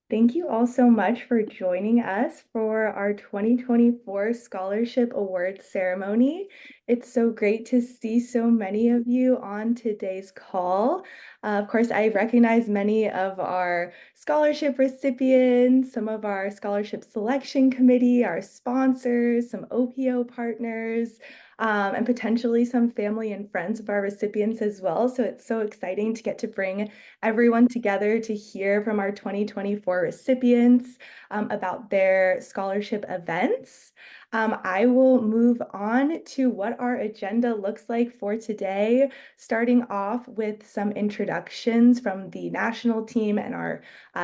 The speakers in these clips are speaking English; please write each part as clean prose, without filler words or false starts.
Thank you all so much for joining us for our 2024 Scholarship Awards ceremony. It's so great to see so many of you on today's call. Of course, I recognize many of our scholarship recipients, some of our scholarship selection committee, our sponsors, some OPO partners, and potentially some family and friends of our recipients as well. So it's so exciting to get to bring everyone together to hear from our 2024 recipients about their scholarship events. I will move on to what our agenda looks like for today, starting off with some introductions from the national team and our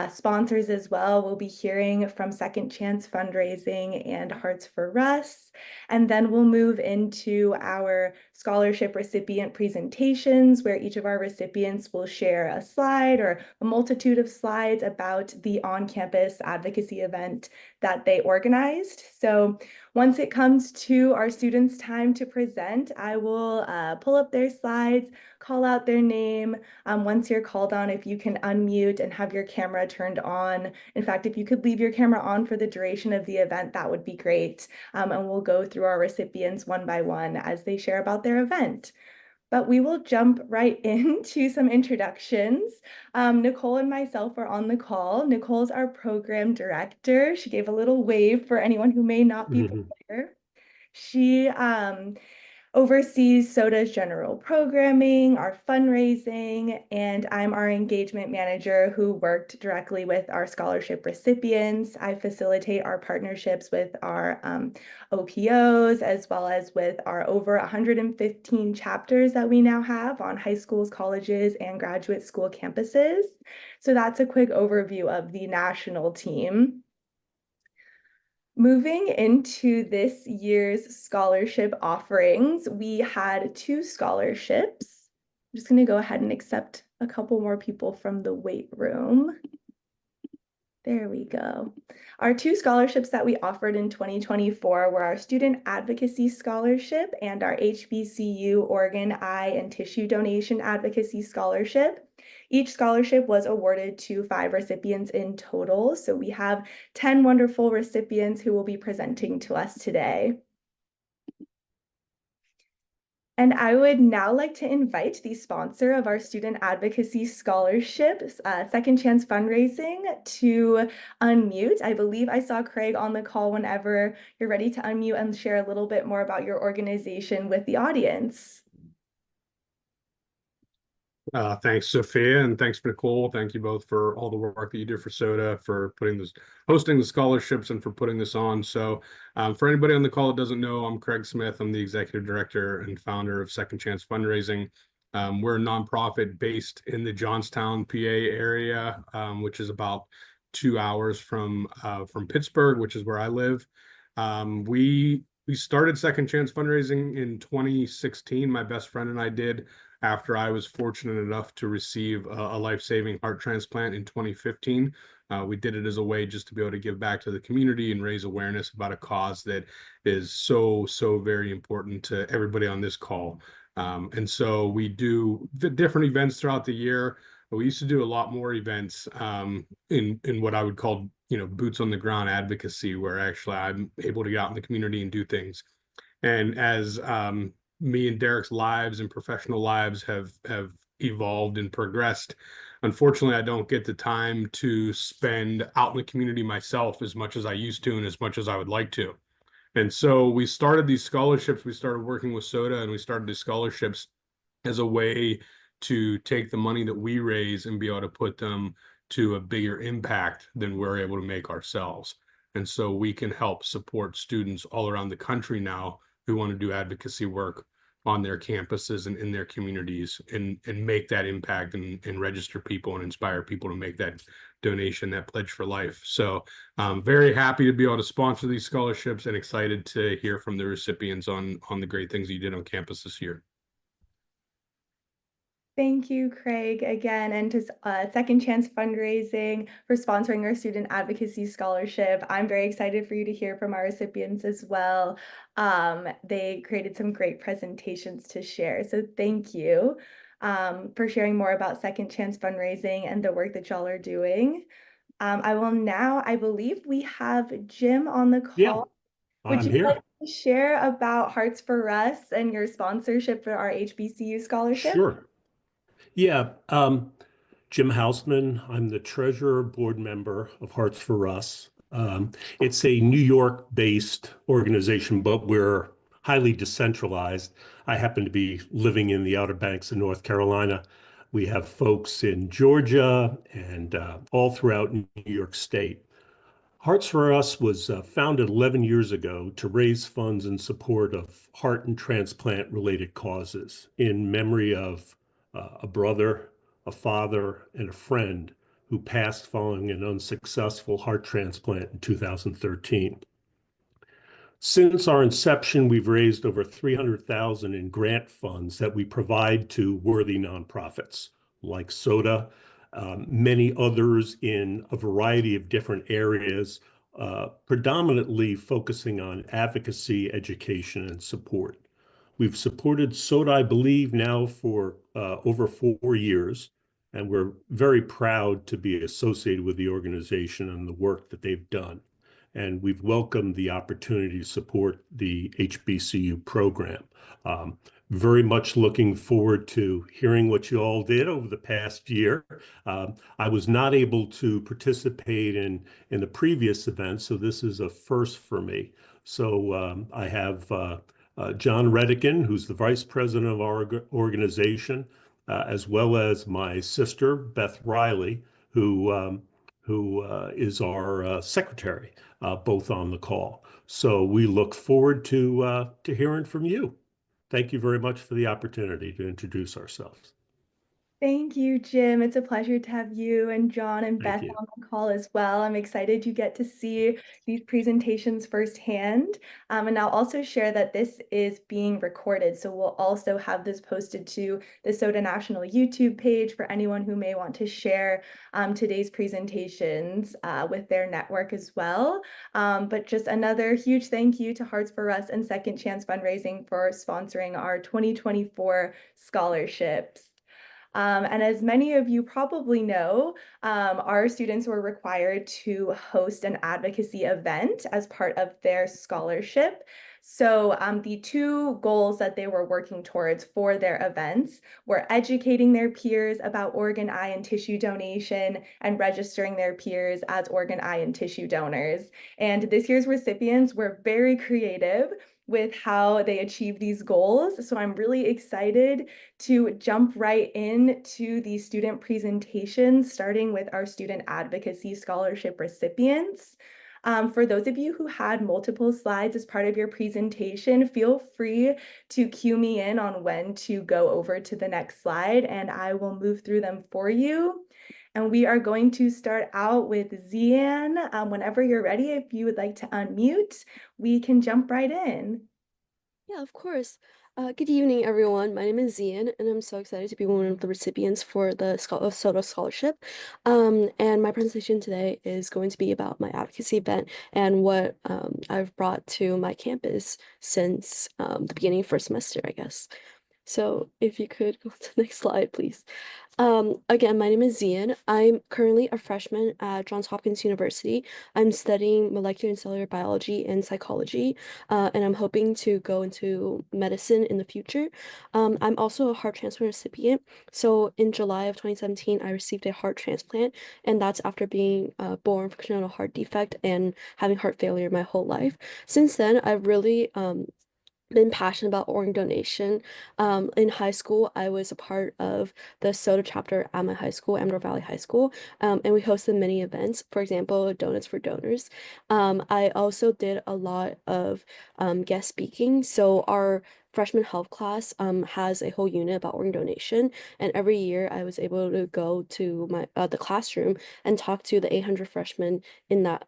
sponsors as well. We'll be hearing from Second Chance Fundraising and Hearts for Russ, and then we'll move into our scholarship recipient presentations, where each of our recipients will share a slide or a multitude of slides about the on-campus advocacy event that they organized. So once it comes to our students' time to present, I will pull up their slides, call out their name. Once you're called on, if you can unmute and have your camera turned on. In fact, if you could leave your camera on for the duration of the event, that would be great. And we'll go through our recipients one by one as they share about their event. But we will jump right into some introductions. Nicole and myself are on the call. Nicole's our program director. She gave a little wave for anyone who may not be familiar. She oversees SOTA's general programming, our fundraising, and I'm our engagement manager who worked directly with our scholarship recipients. I facilitate our partnerships with our OPOs, as well as with our over 115 chapters that we now have on high schools, colleges, and graduate school campuses. So that's a quick overview of the national team. Moving into this year's scholarship offerings, we had 2 scholarships. I'm just going to go ahead and accept a couple more people from the wait room. There we go. Our 2 scholarships that we offered in 2024 were our Student Advocacy Scholarship and our HBCU Organ, Eye, and Tissue Donation Advocacy Scholarship. Each scholarship was awarded to 5 recipients in total, so we have 10 wonderful recipients who will be presenting to us today. And I would now like to invite the sponsor of our Student Advocacy Scholarships, Second Chance Fundraising, to unmute. I believe I saw Craig on the call. Whenever you're ready to unmute and share a little bit more about your organization with the audience. Thanks, Sophia, and thanks, Nicole. Thank you both for all the work that you do for SOTA, for hosting the scholarships, and for putting this on. So, for anybody on the call that doesn't know, I'm Craig Smith. I'm the executive director and founder of Second Chance Fundraising. We're a nonprofit based in the Johnstown, PA area, which is about 2 hours from Pittsburgh, which is where I live. We started Second Chance Fundraising in 2016. My best friend and I did, after I was fortunate enough to receive a life-saving heart transplant in 2015. We did it as a way just to be able to give back to the community and raise awareness about a cause that is so very important to everybody on this call. And so we do different events throughout the year. We used to do a lot more events in what I would call, boots on the ground advocacy, where actually I'm able to get out in the community and do things. And as me and Derek's lives and professional lives have evolved and progressed, unfortunately, I don't get the time to spend out in the community myself as much as I used to and as much as I would like to. And so we started these scholarships. We started working with SOTA, and we started these scholarships as a way to take the money that we raise and be able to put them to a bigger impact than we're able to make ourselves. And so we can help support students all around the country now who want to do advocacy work on their campuses and in their communities, and make that impact, and register people and inspire people to make that donation, that pledge for life. So I'm very happy to be able to sponsor these scholarships, and excited to hear from the recipients on the great things you did on campus this year. Thank you, Craig, again, and to Second Chance Fundraising for sponsoring our Student Advocacy Scholarship. I'm very excited for you to hear from our recipients as well. They created some great presentations to share, so thank you for sharing more about Second Chance Fundraising and the work that y'all are doing. I will now, I believe we have Jim on the Yeah, call. Would I'm you like here. to share about Hearts for Russ and your sponsorship for our HBCU scholarship? Sure. Yeah, Jim Hausman. I'm the treasurer board member of Hearts for Us. It's a New York-based organization, but we're highly decentralized. I happen to be living in the Outer Banks of North Carolina. We have folks in Georgia and all throughout New York State. Hearts for Us was founded 11 years ago to raise funds in support of heart and transplant related causes in memory of a brother, a father, and a friend who passed following an unsuccessful heart transplant in 2013. Since our inception, we've raised over 300,000 in grant funds that we provide to worthy nonprofits like SOTA, many others in a variety of different areas, predominantly focusing on advocacy, education, and support. We've supported SOTA, I believe, now for over 4 years, and we're very proud to be associated with the organization and the work that they've done. And we've welcomed the opportunity to support the HBCU program. Um, Very much looking forward to hearing what you all did over the past year. I was not able to participate in the previous event, so this is a first for me. So I have John Redican, who's the vice president of our organization, as well as my sister, Beth Riley, who is our secretary, both on the call. So we look forward to hearing from you. Thank you very much for the opportunity to introduce ourselves. Thank you, Jim. It's a pleasure to have you and John and Thank Beth you. on the call as well. I'm excited you get to see these presentations firsthand. And I'll also share that this is being recorded. So we'll also have this posted to the SOTA National YouTube page for anyone who may want to share today's presentations with their network as well. But just another huge thank you to Hearts for Us and Second Chance Fundraising for sponsoring our 2024 scholarships. And as many of you probably know, our students were required to host an advocacy event as part of their scholarship. So the two goals that they were working towards for their events were educating their peers about organ, eye, and tissue donation and registering their peers as organ, eye, and tissue donors. And this year's recipients were very creative with how they achieved these goals. So I'm really excited to jump right into the student presentations, starting with our student advocacy scholarship recipients. For those of you who had multiple slides as part of your presentation, feel free to cue me in on when to go over to the next slide, and I will move through them for you. And we are going to start out with Zian. Whenever you're ready, if you would like to unmute, we can jump right in. Yeah, of course. Good evening, everyone. My name is Zian, and I'm so excited to be one of the recipients for the SOTA Scholarship. And my presentation today is going to be about my advocacy event and what I've brought to my campus since the beginning of first semester, I guess. So if you could go to the next slide, please. Again, my name is Zian. I'm currently a freshman at Johns Hopkins University. I'm studying molecular and cellular biology and psychology, and I'm hoping to go into medicine in the future. I'm also a heart transplant recipient. So in July of 2017, I received a heart transplant, and that's after being born with congenital heart defect and having heart failure my whole life. Since then, I've really been passionate about organ donation. In high school, I was a part of the SOTA chapter at my high school, Amador Valley High School, and we hosted many events, for example, Donuts for Donors. I also did a lot of guest speaking. So our freshman health class has a whole unit about organ donation, and every year I was able to go to my the classroom and talk to the 800 freshmen in that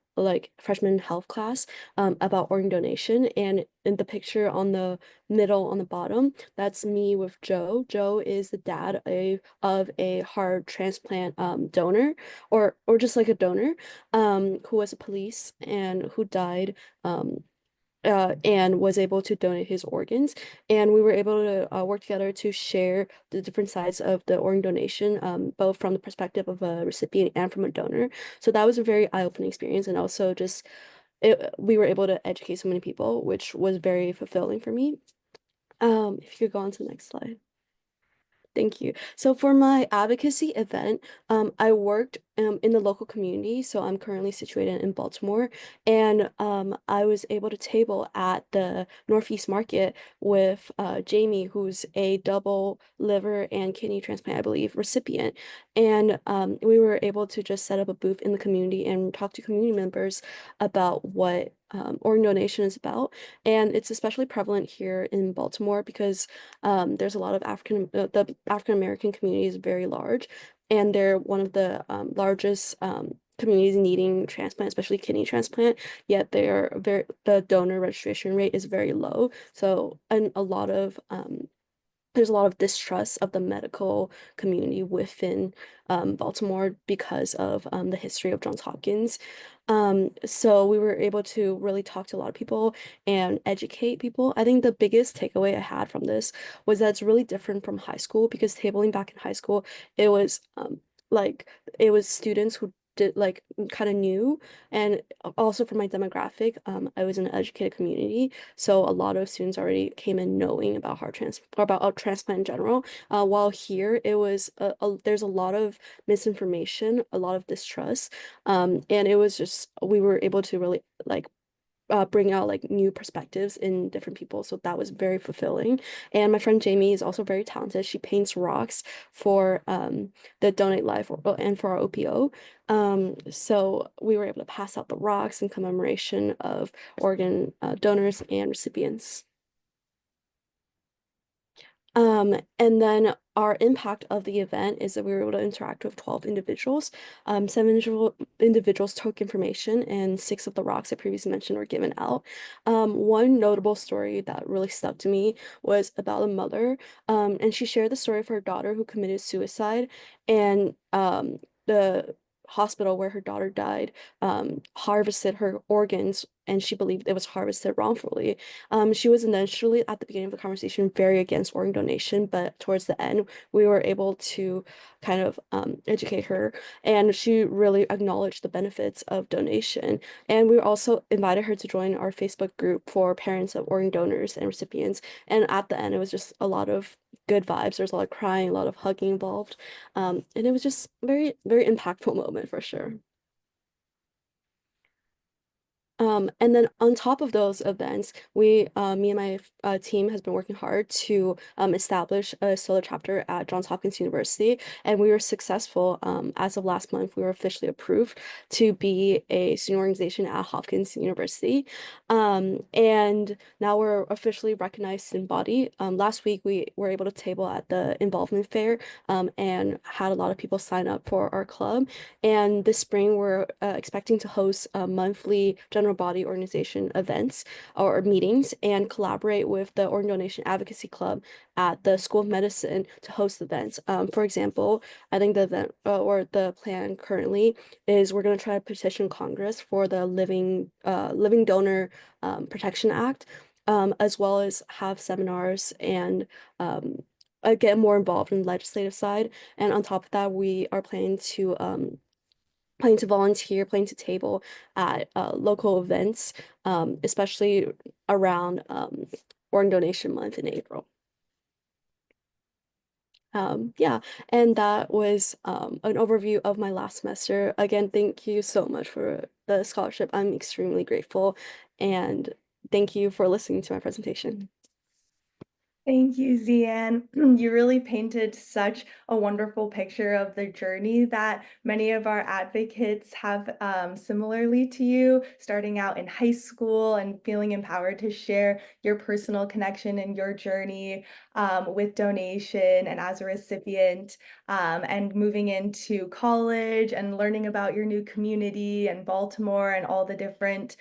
freshman health class about organ donation. And in the picture on the middle on the bottom, that's me with Joe. Joe is the dad of a heart transplant donor, or just like a donor, who was a police and who died and was able to donate his organs. And we were able to work together to share the different sides of the organ donation, both from the perspective of a recipient and from a donor. So that was a very eye-opening experience. And also just we were able to educate so many people, which was very fulfilling for me. If you could go on to the next slide. Thank you. So for my advocacy event, I worked in the local community. So I'm currently situated in Baltimore, and I was able to table at the Northeast Market with Jamie, who's a double liver and kidney transplant, I believe, recipient. And we were able to just set up a booth in the community and talk to community members about what organ donation is about. And it's especially prevalent here in Baltimore because there's a lot of the African American community is very large, and they're one of the largest communities needing transplant, especially kidney transplant. Yet the donor registration rate is very low. So, and there's a lot of distrust of the medical community within Baltimore because of the history of Johns Hopkins. So we were able to really talk to a lot of people and educate people. I think the biggest takeaway I had from this was that it's really different from high school, because tabling back in high school, it was like it was students who did like kind of new, and also for my demographic, I was in an educated community, so a lot of students already came in knowing about transplant in general. While here it was there's a lot of misinformation, a lot of distrust, and it was just we were able to really like bring out like new perspectives in different people. So that was very fulfilling. And my friend Jamie is also very talented. She paints rocks for the Donate Life and for our OPO. So we were able to pass out the rocks in commemoration of organ donors and recipients. And then our impact of the event is that we were able to interact with 12 individuals. Seven individuals took information, and 6 of the rocks I previously mentioned were given out. One notable story that really stuck to me was about a mother, and she shared the story of her daughter who committed suicide, and the hospital where her daughter died harvested her organs, and she believed it was harvested wrongfully. She was initially at the beginning of the conversation very against organ donation, but towards the end, we were able to kind of educate her, and she really acknowledged the benefits of donation. And we also invited her to join our Facebook group for parents of organ donors and recipients. And at the end, it was just a lot of good vibes. There's a lot of crying, a lot of hugging involved. And it was just very, very impactful moment for sure. And then on top of those events, me and my team has been working hard to establish a solo chapter at Johns Hopkins University, and we were successful. As of last month, we were officially approved to be a student organization at Hopkins University, and now we're officially recognized in body. Last week, we were able to table at the involvement fair, and had a lot of people sign up for our club. And this spring, we're expecting to host monthly general body organization events or meetings, and collaborate with the Organ Donation Advocacy Club at the School of Medicine to host events. For example, I think the event or the plan currently is we're going to try to petition Congress for the Living Donor Protection Act, as well as have seminars and get more involved in the legislative side. And on top of that, we are planning to volunteer, planning to table at local events, especially around Organ Donation Month in April. Yeah, and that was an overview of my last semester. Again, thank you so much for the scholarship. I'm extremely grateful, and thank you for listening to my presentation. Thank you, Zian. You really painted such a wonderful picture of the journey that many of our advocates have similarly to you, starting out in high school and feeling empowered to share your personal connection and your journey with donation and as a recipient, and moving into college and learning about your new community and Baltimore and all the different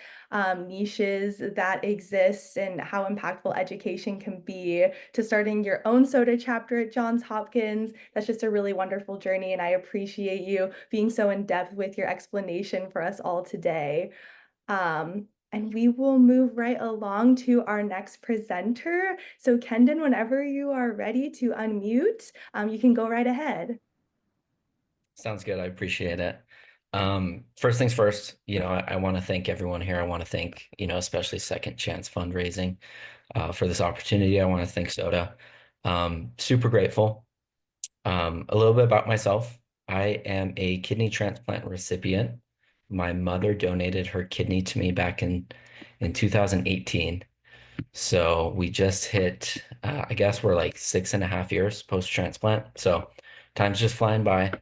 niches that exist and how impactful education can be, to starting your own SOTA chapter at Johns Hopkins. That's just a really wonderful journey, and I appreciate you being so in depth with your explanation for us all today. And we will move right along to our next presenter. So Kendon, whenever you are ready to unmute, you can go right ahead. Sounds good. I appreciate it. First things first, I want to thank everyone here. I want to thank, especially Second Chance Fundraising for this opportunity. I want to thank SOTA. Super grateful. A little bit about myself. I am a kidney transplant recipient. My mother donated her kidney to me back in 2018. So we just hit, I guess we're like 6.5 years post-transplant. So time's just flying by.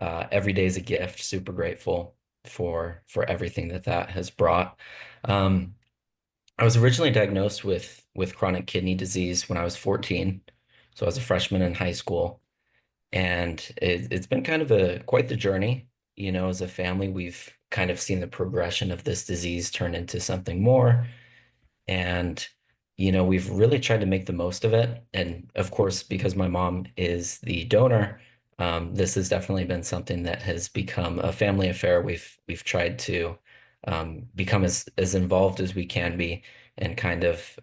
Every day is a gift. Super grateful for everything that has brought. I was originally diagnosed with chronic kidney disease when I was 14. So I was a freshman in high school. And it's been kind of quite the journey. As a family, we've kind of seen the progression of this disease turn into something more. And, we've really tried to make the most of it. And of course, because my mom is the donor, this has definitely been something that has become a family affair. We've tried to become as involved as we can be and kind of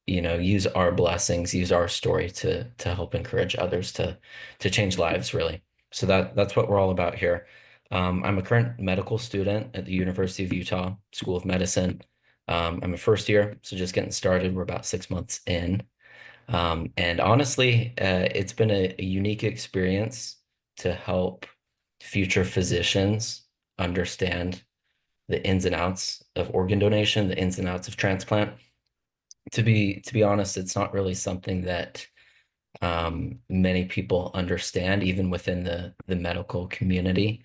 use our blessings, use our story to help encourage others to change lives, really. So that's what we're all about here. I'm a current medical student at the University of Utah School of Medicine. I'm a first year, so just getting started. We're about 6 months in. And honestly, it's been a unique experience to help future physicians understand the ins and outs of organ donation, the ins and outs of transplant. To be honest, it's not really something that many people understand, even within the medical community.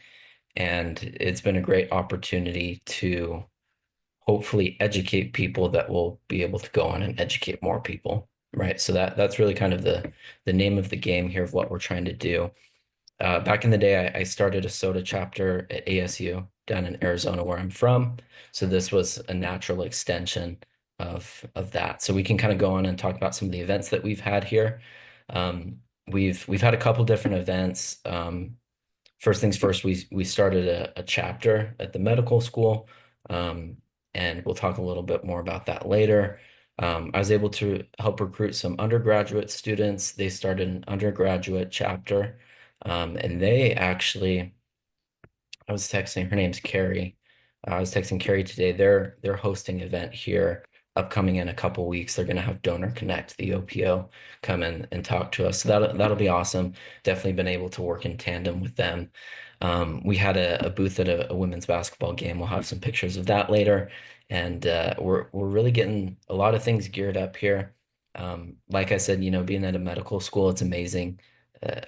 And it's been a great opportunity to hopefully educate people that will be able to go on and educate more people, right? So that's really kind of the name of the game here of what we're trying to do. Back in the day, I started a SOTA chapter at ASU down in Arizona, where I'm from. So this was a natural extension of that. So we can kind of go on and talk about some of the events that we've had here. We've had a couple different events. First things first, we started a chapter at the medical school, and we'll talk a little bit more about that later. I was able to help recruit some undergraduate students. They started an undergraduate chapter, and they actually, I was texting, her name's Carrie. I was texting Carrie today. They're hosting an event here upcoming in a couple weeks. They're going to have Donor Connect, the OPO, come in and talk to us. So that'll be awesome. Definitely been able to work in tandem with them. We had a booth at a women's basketball game. We'll have some pictures of that later. And we're really getting a lot of things geared up here. Like I said, being at a medical school, it's amazing.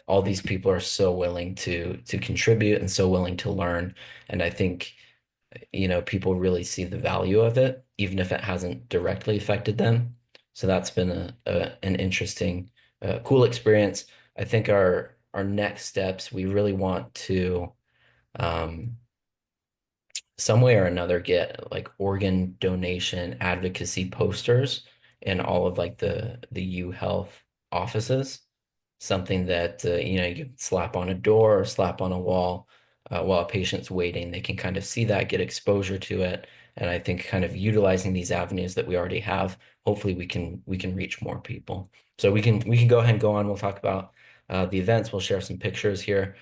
All these people are so willing to contribute and so willing to learn. And I think, people really see the value of it, even if it hasn't directly affected them. So that's been an interesting, cool experience. I think our next steps, we really want to, some way or another, get like organ donation advocacy posters in all of like the U Health offices. Something that you can slap on a door or slap on a wall while a patient's waiting. They can kind of see that, get exposure to it, and I think kind of utilizing these avenues that we already have, hopefully we can reach more people. So we can go ahead and go on. We'll talk about the events. We'll share some pictures here.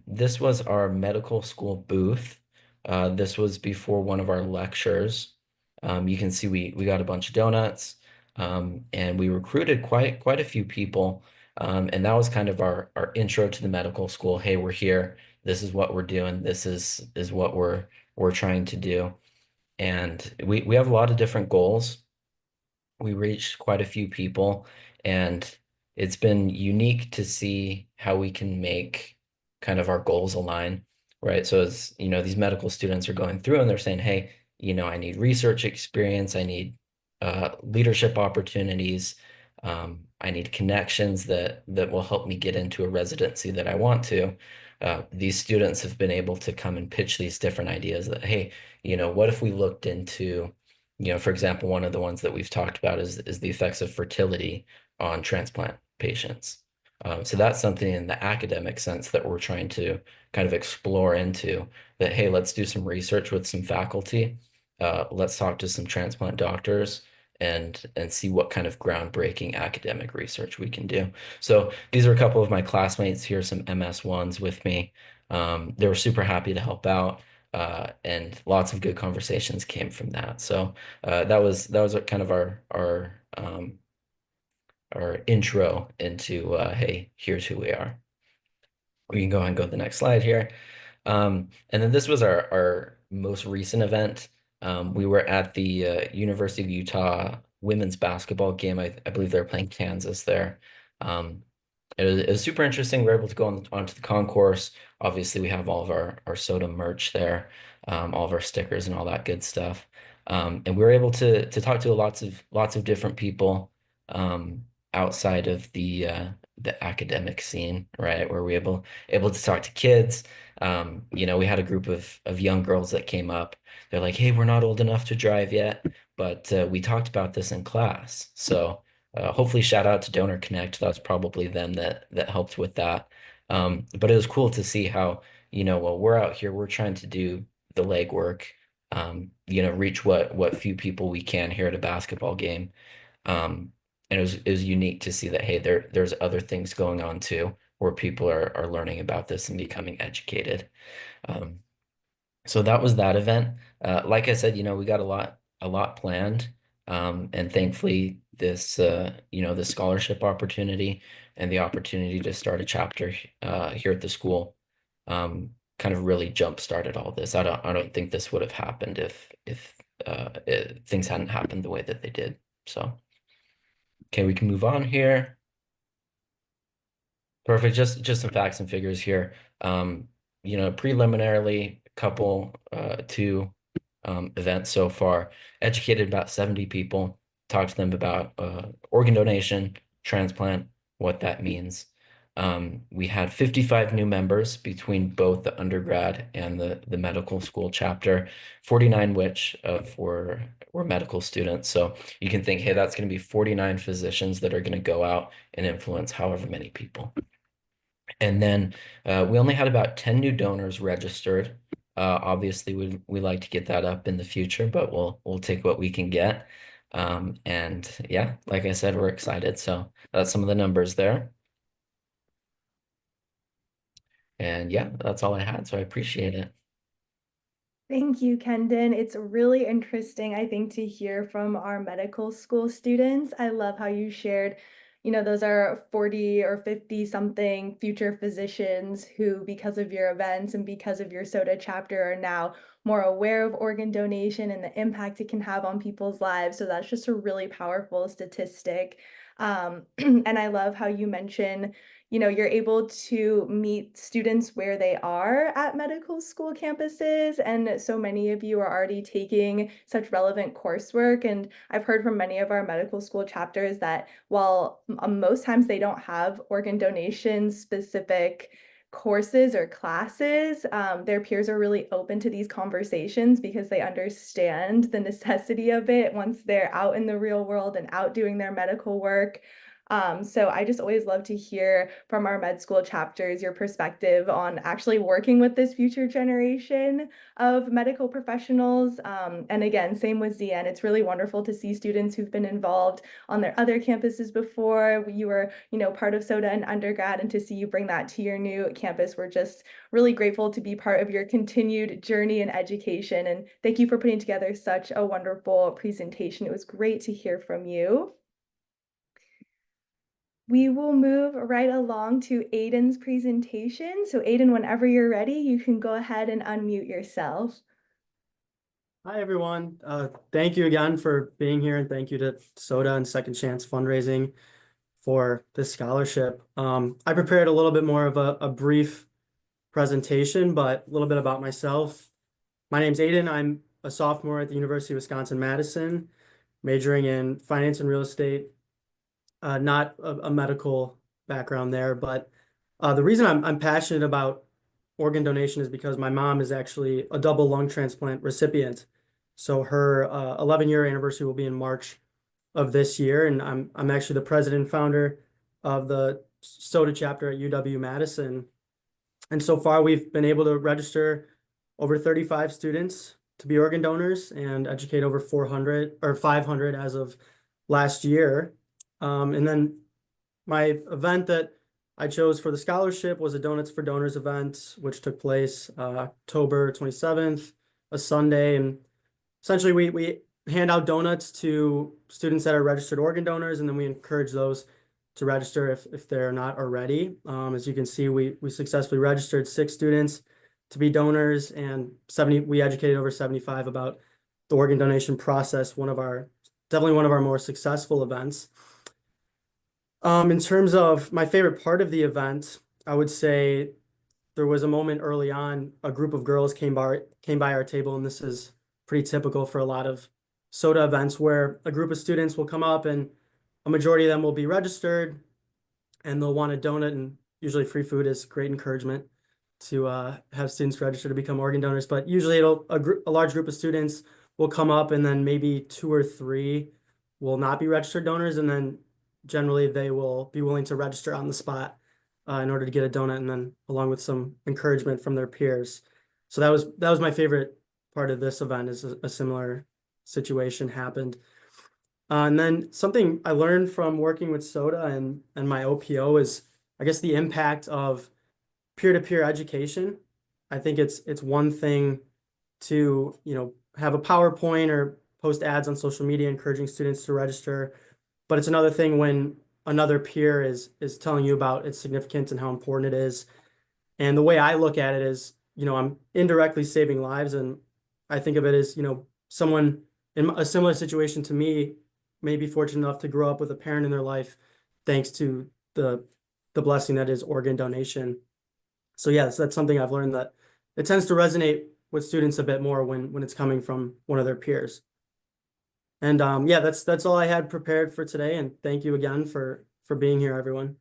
This was our medical school booth. This was before one of our lectures. You can see we got a bunch of donuts, and we recruited quite a few people. And that was kind of our intro to the medical school. Hey, we're here. This is what we're doing. This is what we're trying to do. And we have a lot of different goals. We reached quite a few people, and it's been unique to see how we can make kind of our goals align, right? So as these medical students are going through and they're saying, hey, I need research experience, I need leadership opportunities. I need connections that will help me get into a residency that I want to. These students have been able to come and pitch these different ideas that, hey, what if we looked into, for example, one of the ones that we've talked about is the effects of fertility on transplant patients. So that's something in the academic sense that we're trying to kind of explore into that, hey, let's do some research with some faculty let's talk to some transplant doctors and see what kind of groundbreaking academic research we can do. So these are a couple of my classmates here, some MS1s with me. They were super happy to help out, and lots of good conversations came from that. So that was kind of our intro into hey, here's who we are. We can go ahead and go to the next slide here. And then this was our most recent event. We were at the University of Utah women's basketball game. I believe they're playing Kansas there. It was super interesting. We were able to go onto the concourse. Obviously, we have all of our soda merch there, all of our stickers and all that good stuff. And we were able to talk to lots of different people outside of the academic scene, right? Where we able to talk to kids. We had a group of young girls that came up. They're like, "Hey, we're not old enough to drive yet, but we talked about this in class." So hopefully, shout out to Donor Connect. That's probably them that helped with that. But it was cool to see how, while we're out here, we're trying to do the legwork, reach what few people we can here at a basketball game. And it was unique to see that, hey, there's other things going on too, where people are learning about this and becoming educated. Um, so that was that event. Like I said, we got a lot planned. And thankfully the scholarship opportunity and the opportunity to start a chapter here at the school kind of really jump started all this. I don't think this would have happened if things hadn't happened the way that they did. So, okay, we can move on here. Perfect. Just some facts and figures here. Preliminarily, two events so far. Educated about 70 people. Talked to them about organ donation, transplant, what that means. We had 55 new members between both the undergrad and the medical school chapter, 49 which were medical students. So you can think, hey, that's going to be 49 physicians that are going to go out and influence however many people. And then we only had about 10 new donors registered. Obviously, we like to get that up in the future, but we'll take what we can get. And yeah, like I said, we're excited. So that's some of the numbers there. And yeah, that's all I had. So I appreciate it. Thank you, Kendon. It's really interesting, I think, to hear from our medical school students. I love how you shared, those are 40 or 50 something future physicians who, because of your events and because of your SOTA chapter, are now more aware of organ donation and the impact it can have on people's lives. So that's just a really powerful statistic. And I love how you mention you're able to meet students where they are at medical school campuses. And so many of you are already taking such relevant coursework. And I've heard from many of our medical school chapters that while most times they don't have organ donation specific courses or classes, their peers are really open to these conversations because they understand the necessity of it once they're out in the real world and out doing their medical work. So I just always love to hear from our med school chapters your perspective on actually working with this future generation of medical professionals. And again, same with ZN. It's really wonderful to see students who've been involved on their other campuses before. You were, part of SOTA in undergrad, and to see you bring that to your new campus, we're just really grateful to be part of your continued journey in education. And thank you for putting together such a wonderful presentation. It was great to hear from you. We will move right along to Aiden's presentation. So Aiden, whenever you're ready, you can go ahead and unmute yourself. Hi, everyone. Thank you again for being here, and thank you to SOTA and Second Chance Fundraising for this scholarship. I prepared a little bit more of a brief presentation, but a little bit about myself. My name's Aiden. I'm a sophomore at the University of Wisconsin-Madison, majoring in finance and real estate. Not a medical background there, but the reason I'm passionate about organ donation is because my mom is actually a double lung transplant recipient. So her 11-year anniversary will be in March of this year, and I'm actually the president and founder of the SOTA chapter at UW-Madison. And so far, we've been able to register over 35 students to be organ donors and educate over 400 or 500 as of last year. And then my event that I chose for the scholarship was a Donuts for Donors event, which took place October 27th, a Sunday. And essentially, we hand out donuts to students that are registered organ donors, and then we encourage those to register if they're not already. As you can see, we successfully registered 6 students to be donors, and we educated over 75 about the organ donation process. Definitely one of our more successful events. In terms of my favorite part of the event, I would say there was a moment early on, a group of girls came by our table, and this is pretty typical for a lot of SOTA events, where a group of students will come up and a majority of them will be registered and they'll want a donut, and usually free food is great encouragement to have students register to become organ donors. But usually a large group of students will come up, and then maybe 2 or 3 will not be registered donors, and then generally they will be willing to register on the spot in order to get a donut, and then along with some encouragement from their peers. So that was my favorite part of this event, is a similar situation happened. And then something I learned from working with SOTA and my OPO is, I guess, the impact of peer-to-peer education. I think it's one thing to, have a PowerPoint or post ads on social media encouraging students to register, but it's another thing when another peer is telling you about its significance and how important it is. And the way I look at it is, I'm indirectly saving lives, and I think of it as, someone in a similar situation to me may be fortunate enough to grow up with a parent in their life, thanks to the blessing that is organ donation. So yes, that's something I've learned, that it tends to resonate with students a bit more when it's coming from one of their peers. And yeah, that's all I had prepared for today. And thank you again for being here, everyone.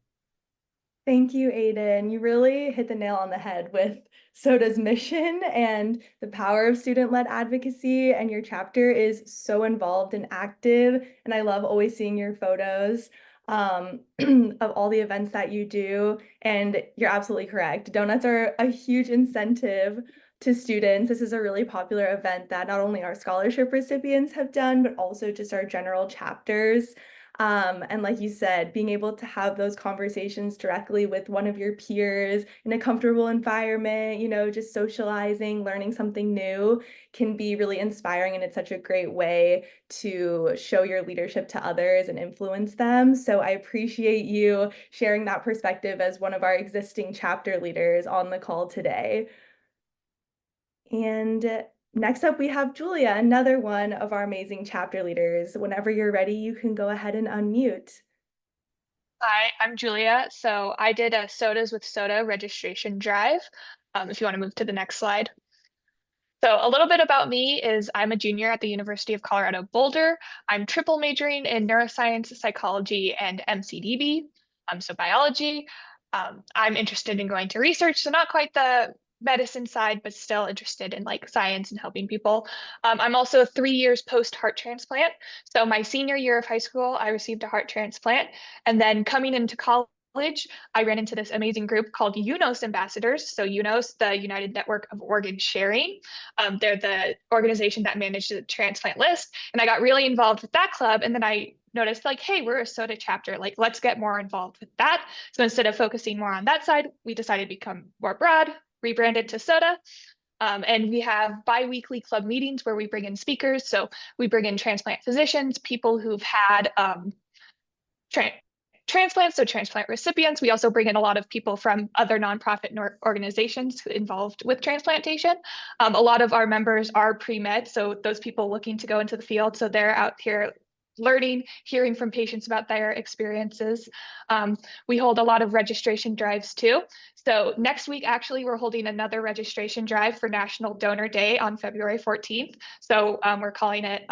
Thank you, Aiden. You really hit the nail on the head with SOTA's mission and the power of student-led advocacy, and your chapter is so involved and active, and I love always seeing your photos of all the events that you do. And you're absolutely correct. Donuts are a huge incentive to students. This is a really popular event that not only our scholarship recipients have done, but also just our general chapters. And like you said, being able to have those conversations directly with one of your peers in a comfortable environment, just socializing, learning something new, can be really inspiring. And it's such a great way to show your leadership to others and influence them. So I appreciate you sharing that perspective as one of our existing chapter leaders on the call today. And next up, we have Julia, another one of our amazing chapter leaders. Whenever you're ready, you can go ahead and unmute. Hi, I'm Julia. So I did a Sodas with SOTA registration drive. If you want to move to the next slide. So a little bit about me is I'm a junior at the University of Colorado Boulder. I'm triple majoring in neuroscience, psychology, and MCDB, so biology. I'm interested in going to research, so not quite the medicine side, but still interested in like science and helping people. I'm also 3 years post heart transplant. So my senior year of high school, I received a heart transplant, and then coming into college, I ran into this amazing group called UNOS Ambassadors. So UNOS, the United Network of Organ Sharing. They're the organization that managed the transplant list. And I got really involved with that club. And then I noticed like, hey, we're a SOTA chapter. Like, let's get more involved with that. So instead of focusing more on that side, we decided to become more broad, rebranded to SOTA. And we have bi-weekly club meetings where we bring in speakers. So we bring in transplant physicians, people who've had transplants, so transplant recipients. We also bring in a lot of people from other nonprofit organizations involved with transplantation. A lot of our members are pre-med, so those people looking to go into the field. So they're out here learning, hearing from patients about their experiences. We hold a lot of registration drives too. So next week, actually, we're holding another registration drive for National Donor Day on February 14th. So we're calling it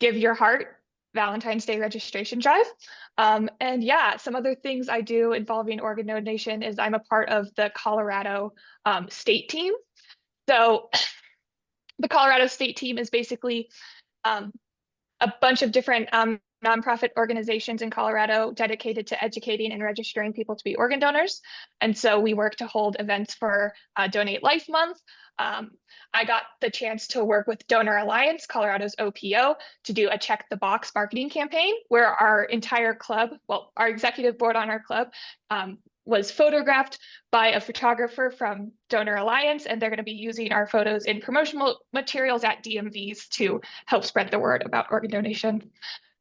Give Your Heart Valentine's Day registration drive. And yeah, some other things I do involving organ donation is I'm a part of the Colorado state team. So the Colorado state team is basically a bunch of different nonprofit organizations in Colorado dedicated to educating and registering people to be organ donors. And so we work to hold events for Donate Life Month. I got the chance to work with Donor Alliance, Colorado's OPO, to do a check the box marketing campaign where our entire club, well, our executive board on our club, was photographed by a photographer from Donor Alliance, and they're going to be using our photos in promotional materials at DMVs to help spread the word about organ donation.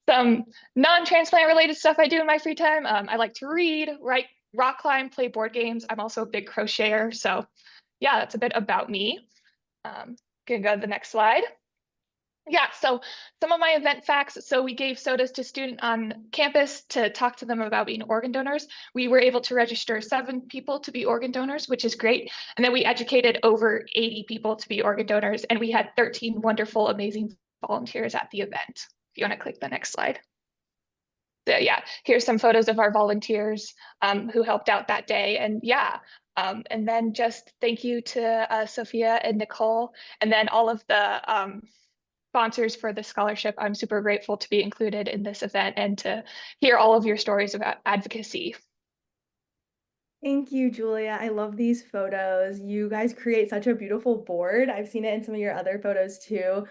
Some non-transplant related stuff I do in my free time. I like to read, write, rock climb, play board games. I'm also a big crocheter. So yeah, that's a bit about me. Gonna go to the next slide. Yeah, so some of my event facts. So we gave sodas to students on campus to talk to them about being organ donors. We were able to register 7 people to be organ donors, which is great. And then we educated over 80 people to be organ donors, and we had 13 wonderful, amazing volunteers at the event. If you want to click the next slide. So yeah, here's some photos of our volunteers who helped out that day. And yeah, and then just thank you to Sophia and Nicole, and then all of the sponsors for the scholarship. I'm super grateful to be included in this event and to hear all of your stories about advocacy. Thank you, Julia. I love these photos. You guys create such a beautiful board. I've seen it in some of your other photos too,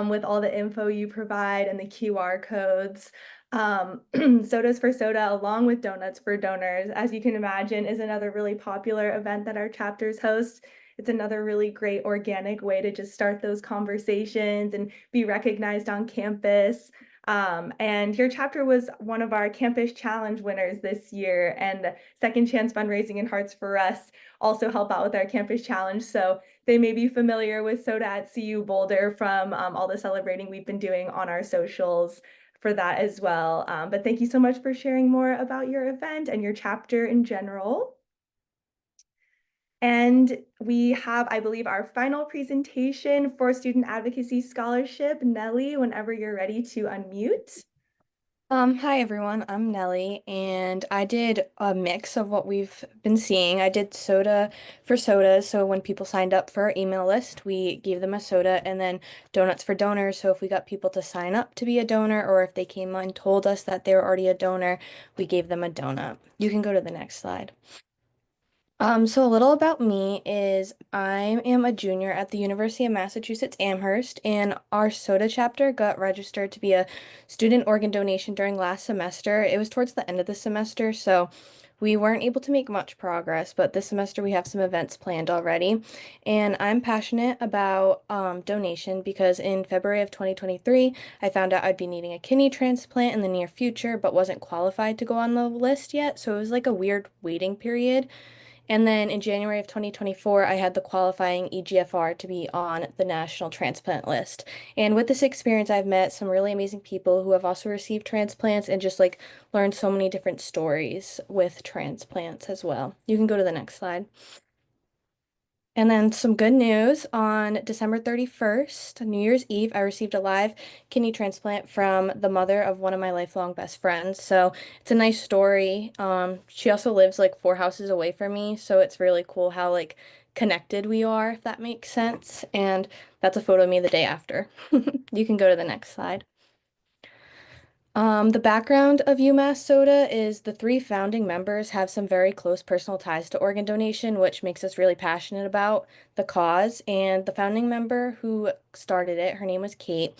with all the info you provide and the QR codes. Sodas for Soda, along with Donuts for Donors, as you can imagine, is another really popular event that our chapters host. It's another really great organic way to just start those conversations and be recognized on campus. And your chapter was one of our Campus Challenge winners this year, and Second Chance Fundraising and Hearts for Us also help out with our Campus Challenge. So they may be familiar with Soda at CU Boulder from all the celebrating we've been doing on our socials for that as well. But thank you so much for sharing more about your event and your chapter in general. And we have, I believe, our final presentation for Student Advocacy Scholarship. Nellie, whenever you're ready to unmute. Hi everyone, I'm Nellie, and I did a mix of what we've been seeing. I did soda for sodas, so when people signed up for our email list, we gave them a soda, and then donuts for donors, so if we got people to sign up to be a donor, or if they came and told us that they were already a donor, we gave them a donut. You can go to the next slide. So a little about me is I am a junior at the University of Massachusetts Amherst, and our soda chapter got registered to be a student organ donation during last semester. It was towards the end of the semester, so we weren't able to make much progress, but this semester we have some events planned already. And I'm passionate about donation because in February of 2023, I found out I'd be needing a kidney transplant in the near future, but wasn't qualified to go on the list yet, so it was like a weird waiting period. And then in January of 2024, I had the qualifying EGFR to be on the national transplant list. And with this experience, I've met some really amazing people who have also received transplants and just like learned so many different stories with transplants as well. You can go to the next slide. And then some good news on December 31st, New Year's Eve, I received a live kidney transplant from the mother of one of my lifelong best friends. So it's a nice story. She also lives like 4 houses away from me, so it's really cool how like connected we are, if that makes sense. And that's a photo of me the day after. You can go to the next slide. The background of UMass Soda is the 3 founding members have some very close personal ties to organ donation, which makes us really passionate about the cause. And the founding member who started it, her name was Kate,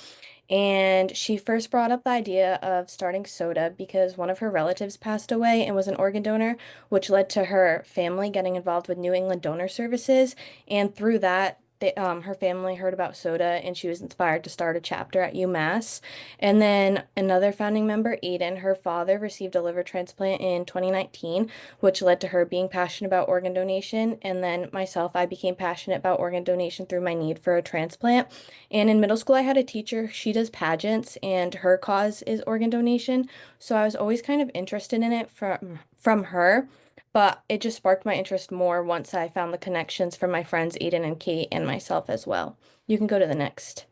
and she first brought up the idea of starting Soda because one of her relatives passed away and was an organ donor, which led to her family getting involved with New England Donor Services. And through that, her family heard about Soda and she was inspired to start a chapter at UMass. And then another founding member, Aiden, her father received a liver transplant in 2019, which led to her being passionate about organ donation. And then myself, I became passionate about organ donation through my need for a transplant. And in middle school, I had a teacher, she does pageants, and her cause is organ donation. So I was always kind of interested in it from her. But it just sparked my interest more once I found the connections from my friends Aiden and Kate and myself as well. You can go to the next.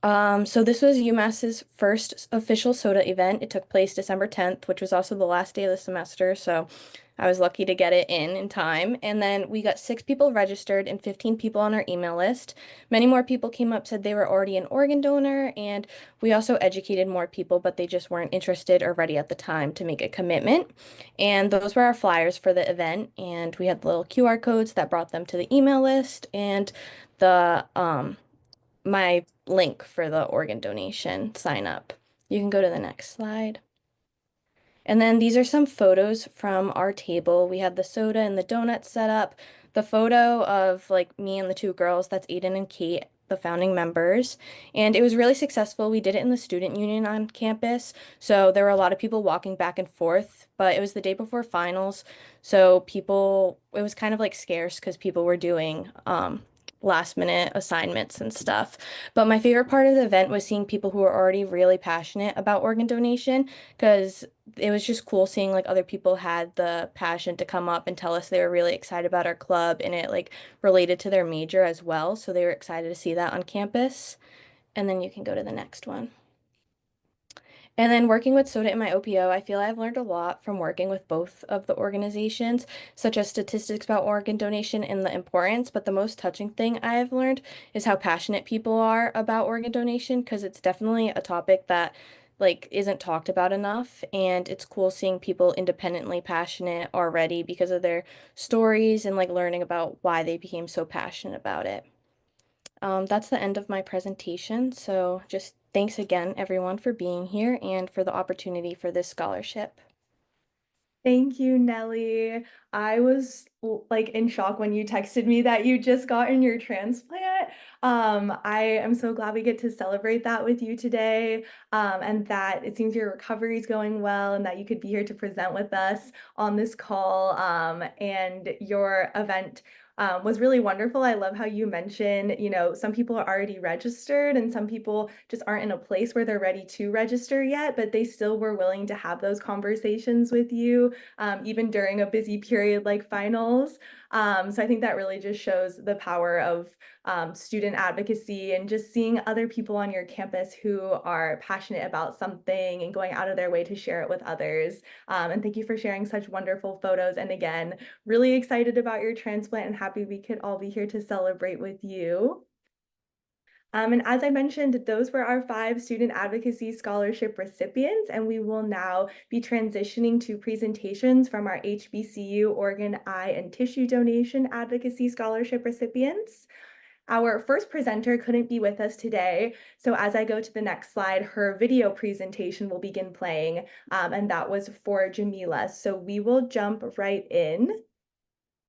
So this was UMass's first official soda event. It took place December 10th, which was also the last day of the semester. So I was lucky to get it in time. And then we got 6 people registered and 15 people on our email list. Many more people came up, said they were already an organ donor, and we also educated more people, but they just weren't interested or ready at the time to make a commitment. And those were our flyers for the event. And we had little QR codes that brought them to the email list and the my link for the organ donation sign up. You can go to the next slide. And then these are some photos from our table. We had the soda and the donuts set up. The photo of like me and the 2 girls, that's Aiden and Kate, the founding members. And it was really successful. We did it in the student union on campus. So there were a lot of people walking back and forth, but it was the day before finals. So it was kind of like scarce because people were doing last minute assignments and stuff. But my favorite part of the event was seeing people who were already really passionate about organ donation, because it was just cool seeing like other people had the passion to come up and tell us they were really excited about our club, and it like related to their major as well. So they were excited to see that on campus. And then you can go to the next one. And then working with SOTA in my OPO, I feel I've learned a lot from working with both of the organizations, such as statistics about organ donation and the importance. But the most touching thing I have learned is how passionate people are about organ donation, because it's definitely a topic that like isn't talked about enough. And it's cool seeing people independently passionate already because of their stories and like learning about why they became so passionate about it. That's the end of my presentation. So just thanks again, everyone, for being here and for the opportunity for this scholarship. Thank you, Nellie. I was like in shock when you texted me that you just gotten your transplant. I am so glad we get to celebrate that with you today, and that it seems your recovery is going well and that you could be here to present with us on this call. And your event was really wonderful. I love how you mentioned, some people are already registered and some people just aren't in a place where they're ready to register yet, but they still were willing to have those conversations with you, even during a busy period like finals. So I think that really just shows the power of student advocacy and just seeing other people on your campus who are passionate about something and going out of their way to share it with others. And thank you for sharing such wonderful photos. And again, really excited about your transplant and happy we could all be here to celebrate with you. And as I mentioned, those were our 5 student advocacy scholarship recipients, and we will now be transitioning to presentations from our HBCU organ, eye, and tissue donation advocacy scholarship recipients. Our first presenter couldn't be with us today, so as I go to the next slide, her video presentation will begin playing, and that was for Jamila. So we will jump right in.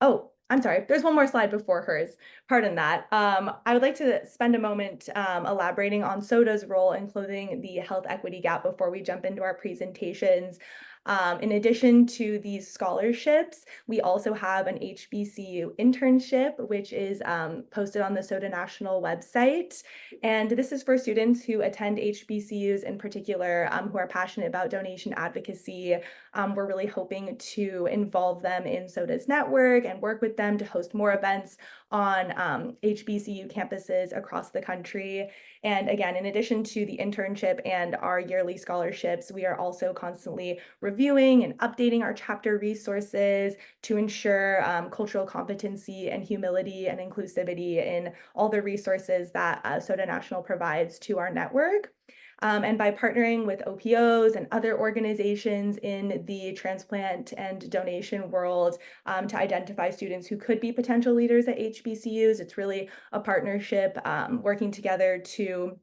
Oh, I'm sorry, there's one more slide before hers. Pardon that. I would like to spend a moment elaborating on SOTA's role in closing the health equity gap before we jump into our presentations. In addition to these scholarships, we also have an HBCU internship, which is posted on the SOTA National website. And this is for students who attend HBCUs in particular, who are passionate about donation advocacy. We're really hoping to involve them in SOTA's network and work with them to host more events on HBCU campuses across the country. And again, in addition to the internship and our yearly scholarships, we are also constantly reviewing and updating our chapter resources to ensure cultural competency and humility and inclusivity in all the resources that SOTA National provides to our network. And by partnering with OPOs and other organizations in the transplant and donation world to identify students who could be potential leaders at HBCUs, it's really a partnership working together to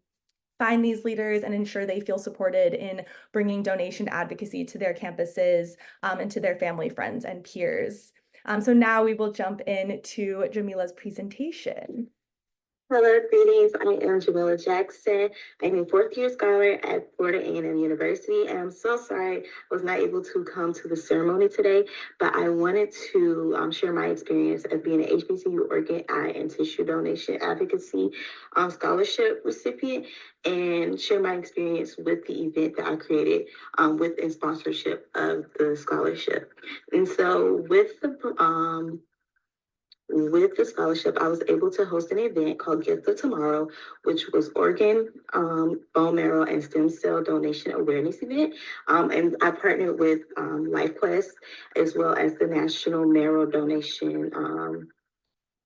find these leaders and ensure they feel supported in bringing donation advocacy to their campuses and to their family, friends, and peers. So now we will jump into Jamila's presentation. Hello, greetings. I am Jamila Jackson. I'm a 4th-year scholar at Florida A&M University, and I'm so sorry I was not able to come to the ceremony today, but I wanted to share my experience of being an HBCU organ, eye, and tissue donation advocacy scholarship recipient and share my experience with the event that I created with in sponsorship of the scholarship. And so with the with the scholarship, I was able to host an event called Gift of Tomorrow, which was organ, bone marrow, and stem cell donation awareness event. And I partnered with LifeQuest as well as the National Marrow Donation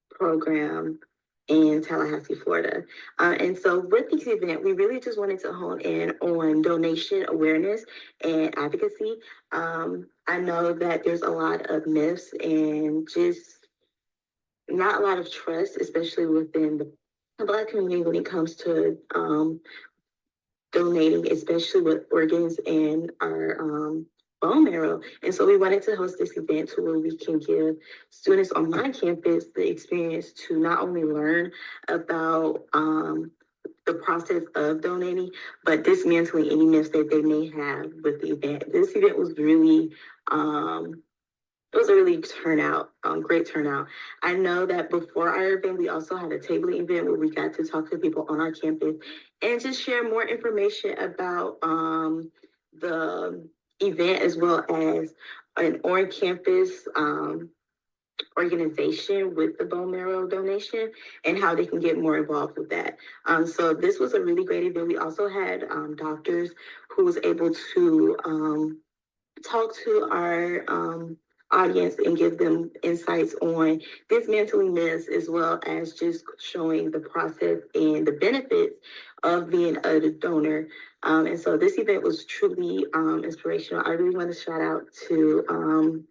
Program in Tallahassee, Florida. And so with this event, we really just wanted to hone in on donation awareness and advocacy. I know that there's a lot of myths and just not a lot of trust, especially within the Black community when it comes to donating, especially with organs and our bone marrow. And so we wanted to host this event to where we can give students on my campus the experience to not only learn about the process of donating, but dismantling any myths that they may have with the event. This event was really it was a really great turnout. I know that before our event, we also had a tabling event where we got to talk to people on our campus and just share more information about the event as well as an on-campus organization with the bone marrow donation and how they can get more involved with that. So this was a really great event. We also had doctors who was able to talk to our audience and give them insights on dismantling myths as well as just showing the process and the benefits of being a donor. And so this event was truly inspirational. I really want to shout out to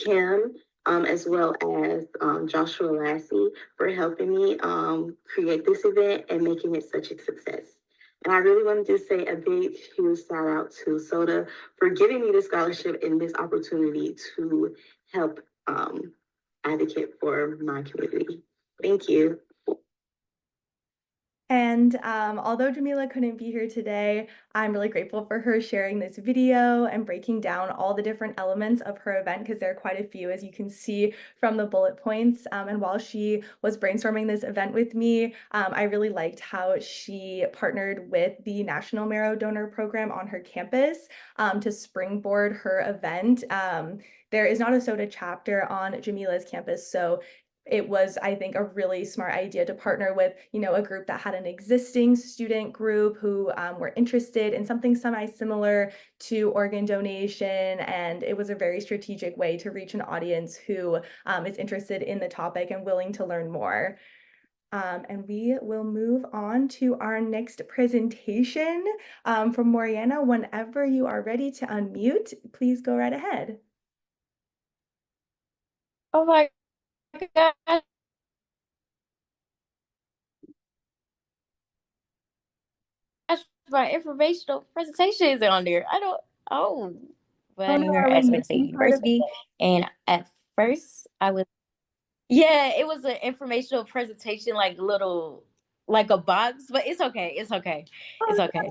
Kim as well as Joshua Lassie for helping me create this event and making it such a success. And I really want to just say a big, huge shout out to SOTA for giving me the scholarship and this opportunity to help advocate for my community. Thank you. And although Jamila couldn't be here today, I'm really grateful for her sharing this video and breaking down all the different elements of her event because there are quite a few, as you can see from the bullet points. And while she was brainstorming this event with me, I really liked how she partnered with the National Marrow Donor Program on her campus to springboard her event. There is not a SOTA chapter on Jamila's campus, so it was, I think, a really smart idea to partner with, a group that had an existing student group who were interested in something semi-similar to organ donation. And it was a very strategic way to reach an audience who is interested in the topic and willing to learn more. And we will move on to our next presentation from Moriana. Whenever you are ready to unmute, please go right ahead. Oh my God. My informational presentation is on there. Well, no, here are we at Mississippi State missing part of University. And at first it was an informational presentation, like a box, but it's okay. It's okay. It's okay.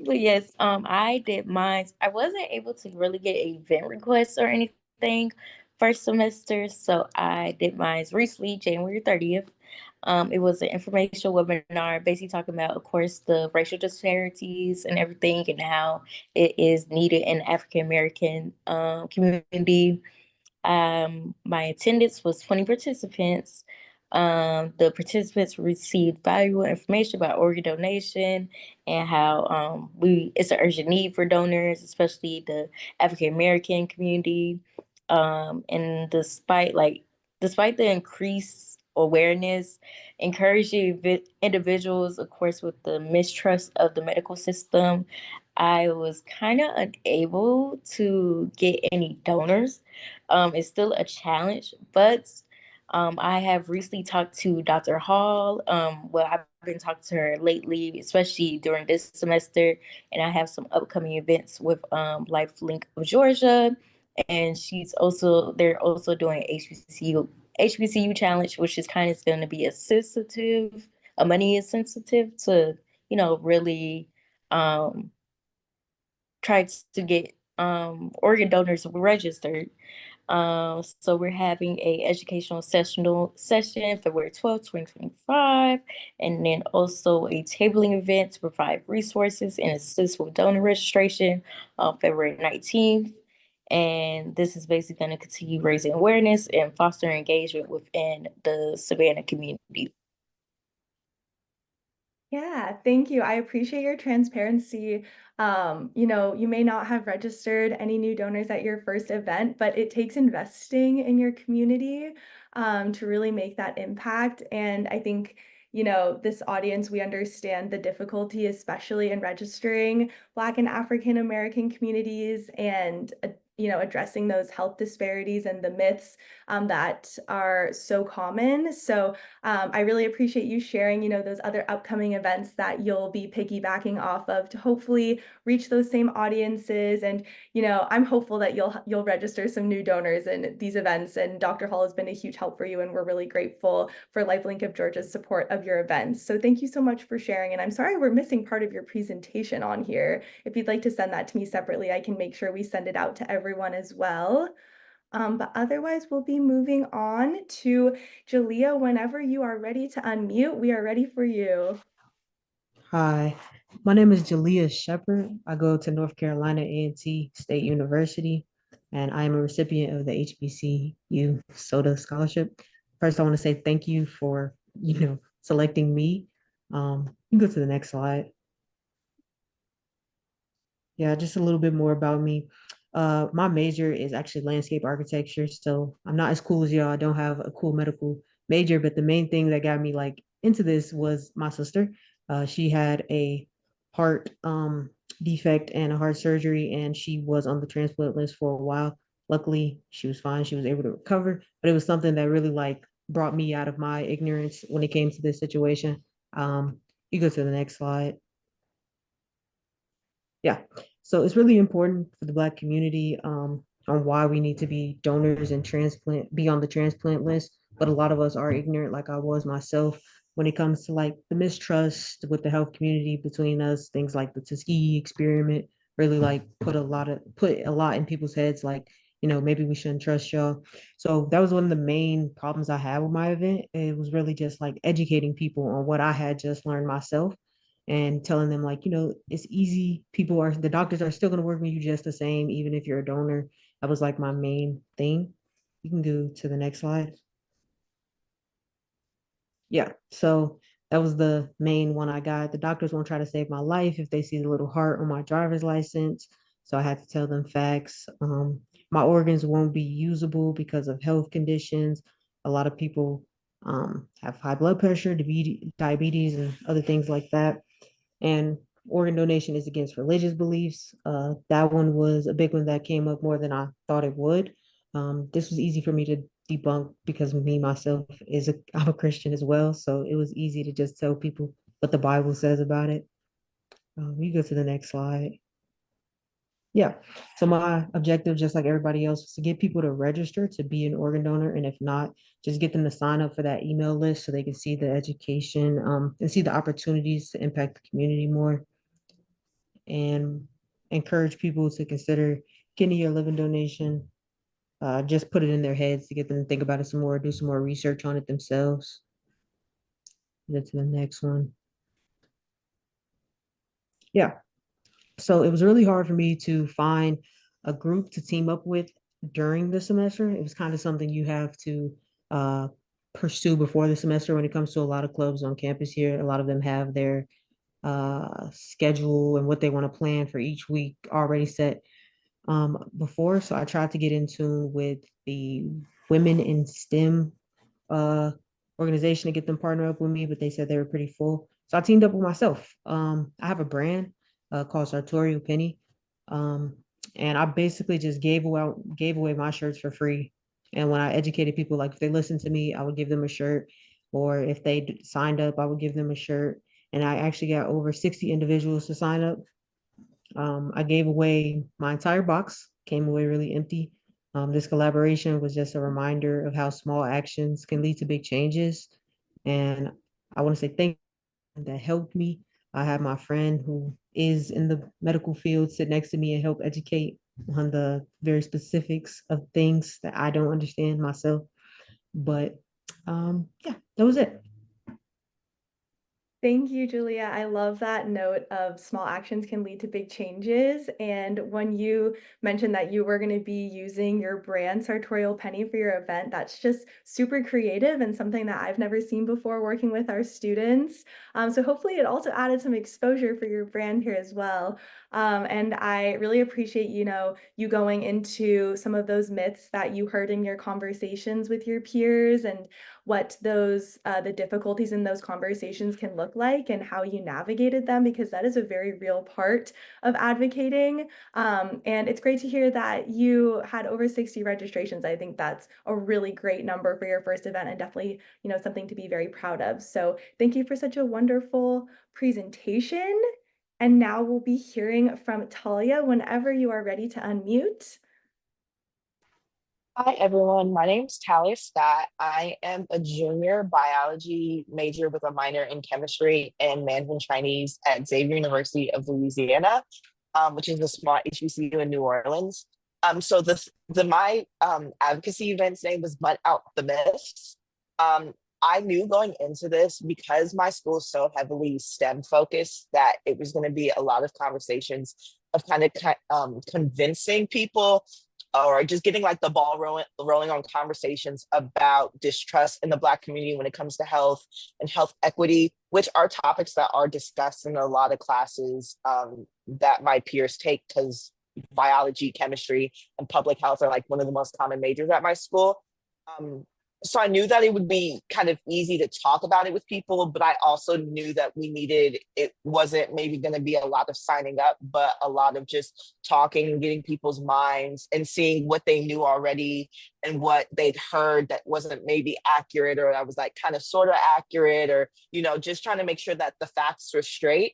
But yes, I did mine. I wasn't able to really get event requests or anything first semester, so I did mine recently, January 30th. It was an informational webinar, basically talking about, of course, the racial disparities and everything, and how it is needed in the African American community. My attendance was 20 participants. The participants received valuable information about organ donation and how it's an urgent need for donors, especially the African American community. And despite the increased awareness, encouraging individuals, of course, with the mistrust of the medical system, I was kind of unable to get any donors. It's still a challenge, but I have recently talked to Dr. Hall. I've been talking to her lately, especially during this semester, and I have some upcoming events with LifeLink of Georgia, and they're also doing HBCU challenge, which is kind of going to be money insensitive to really try to get organ donors registered. So we're having a educational session February 12th, 2025, and then also a tabling event to provide resources and assist with donor registration on February 19th. And this is basically going to continue raising awareness and fostering engagement within the Savannah community. Yeah, thank you. I appreciate your transparency. You may not have registered any new donors at your first event, but it takes investing in your community to really make that impact. And I think, this audience, we understand the difficulty, especially in registering Black and African American communities and addressing those health disparities and the myths that are so common. So I really appreciate you sharing, those other upcoming events that you'll be piggybacking off of to hopefully reach those same audiences. And, I'm hopeful that you'll register some new donors in these events. And Dr. Hall has been a huge help for you, and we're really grateful for LifeLink of Georgia's support of your events. So thank you so much for sharing. And I'm sorry we're missing part of your presentation on here. If you'd like to send that to me separately, I can make sure we send it out to everyone as well. But otherwise, we'll be moving on to Jalea. Whenever you are ready to unmute, we are ready for you. Hi, my name is Jalea Shepherd. I go to North Carolina A&T State University, and I am a recipient of the HBCU SOTA Scholarship. First, I want to say thank you for, selecting me. You can go to the next slide. Yeah, just a little bit more about me. My major is actually landscape architecture, so I'm not as cool as y'all. I don't have a cool medical major, but the main thing that got me like into this was my sister. She had a heart defect and a heart surgery, and she was on the transplant list for a while. Luckily, she was fine. She was able to recover, but it was something that really like brought me out of my ignorance when it came to this situation. You go to the next slide. Yeah. So it's really important for the Black community on why we need to be donors and be on the transplant list. But a lot of us are ignorant, like I was myself, when it comes to like the mistrust with the health community between us, things like the Tuskegee experiment really like put a lot in people's heads, like, maybe we shouldn't trust y'all. So that was one of the main problems I had with my event. It was really just like educating people on what I had just learned myself and telling them like, it's easy. The doctors are still going to work with you just the same, even if you're a donor. That was like my main thing. You can go to the next slide. Yeah, so that was the main one I got. The doctors won't try to save my life if they see the little heart on my driver's license. So I had to tell them facts. My organs won't be usable because of health conditions. A lot of people have high blood pressure, diabetes, and other things like that. And organ donation is against religious beliefs. That one was a big one that came up more than I thought it would. This was easy for me to debunk because myself I'm a Christian as well, so it was easy to just tell people what the Bible says about it. You go to the next slide. Yeah, so my objective, just like everybody else, was to get people to register to be an organ donor, and if not, just get them to sign up for that email list so they can see the education and see the opportunities to impact the community more, and encourage people to consider kidney or liver donation. Just put it in their heads to get them to think about it some more, do some more research on it themselves. Get to the next one. Yeah. So it was really hard for me to find a group to team up with during the semester. It was kind of something you have to pursue before the semester when it comes to a lot of clubs on campus here. A lot of them have their schedule and what they want to plan for each week already set before. So I tried to get in tune with the Women in STEM organization to get them partner up with me, but they said they were pretty full. So I teamed up with myself. I have a brand called Sartorial Penny. And I basically just gave away my shirts for free. And when I educated people, like if they listened to me, I would give them a shirt, or if they signed up, I would give them a shirt. And I actually got over 60 individuals to sign up. I gave away my entire box, came away really empty. This collaboration was just a reminder of how small actions can lead to big changes. And I want to say thank you that helped me. I have my friend who is in the medical field sit next to me and help educate on the very specifics of things that I don't understand myself. But yeah, that was it. Thank you, Julia. I love that note of small actions can lead to big changes. And when you mentioned that you were going to be using your brand Sartorial Penny for your event, that's just super creative and something that I've never seen before working with our students. So hopefully it also added some exposure for your brand here as well. And I really appreciate, you going into some of those myths that you heard in your conversations with your peers and what those the difficulties in those conversations can look like and how you navigated them, because that is a very real part of advocating. And it's great to hear that you had over 60 registrations. I think that's a really great number for your first event and definitely, something to be very proud of. So thank you for such a wonderful presentation. And now we'll be hearing from Talia whenever you are ready to unmute. Hi, everyone. My name's Talia Scott. I am a junior biology major with a minor in chemistry and Mandarin Chinese at Xavier University of Louisiana, which is a small HBCU in New Orleans. So my advocacy event's name was Mud Out the Myths. I knew going into this, because my school is so heavily STEM focused, that it was going to be a lot of conversations of convincing people or just getting like the ball rolling on conversations about distrust in the Black community when it comes to health and health equity, which are topics that are discussed in a lot of classes that my peers take, because biology, chemistry, and public health are like one of the most common majors at my school. So I knew that it would be kind of easy to talk about it with people, but I also knew that it wasn't maybe going to be a lot of signing up, but a lot of just talking and getting people's minds and seeing what they knew already and what they'd heard that wasn't maybe accurate, or that was like kind of sort of accurate, or, just trying to make sure that the facts were straight.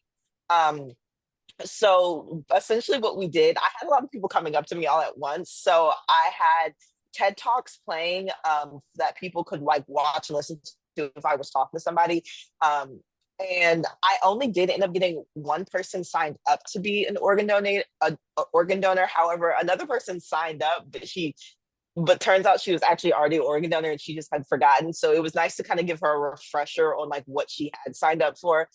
So essentially what we did, I had a lot of people coming up to me all at once. So I had TED Talks playing that people could like watch and listen to if I was talking to somebody. And I only did end up getting one person signed up to be an organ donor. However, another person signed up, but turns out she was actually already an organ donor and she just had forgotten. So it was nice to kind of give her a refresher on like what she had signed up for.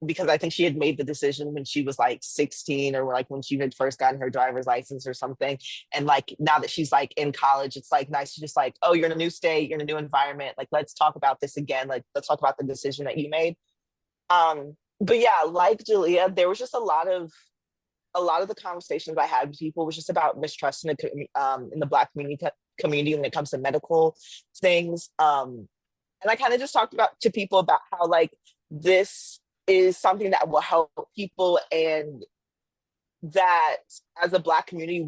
Because I think she had made the decision when she was like 16, or like when she had first gotten her driver's license or something. And like now that she's like in college, it's like nice to just like, oh, you're in a new state, you're in a new environment. Like, let's talk about this again. Like, let's talk about the decision that you made. But yeah, like Julia, there was just a lot of the conversations I had with people was just about mistrust in the Black community when it comes to medical things. And I kind of just talked to people about how like this is something that will help people, and that as a Black community,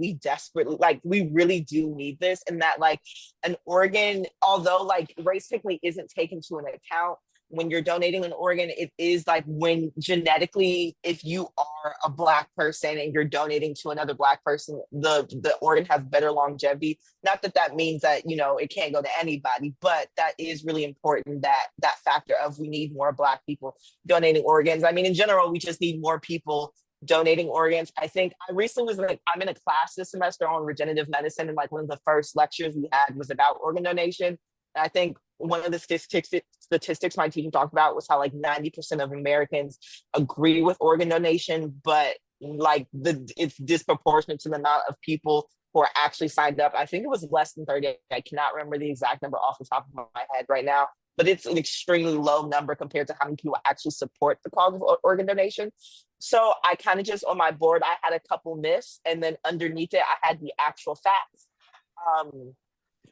we really do need this, and that like an organ, although like race technically isn't taken into an account when you're donating an organ, it is like when genetically, if you are a Black person and you're donating to another Black person, the organ has better longevity. Not that means that, it can't go to anybody, but that is really important, that factor of we need more Black people donating organs. I mean, in general, we just need more people donating organs. I think I recently I'm in a class this semester on regenerative medicine, and like one of the first lectures we had was about organ donation. And I think one of the statistics my teacher talked about was how like 90% of Americans agree with organ donation, but like it's disproportionate to the amount of people who are actually signed up. I think it was less than 30. I cannot remember the exact number off the top of my head right now, but it's an extremely low number compared to how many people actually support the cause of organ donation. So I kind of just, on my board, I had a couple myths, and then underneath it, I had the actual facts.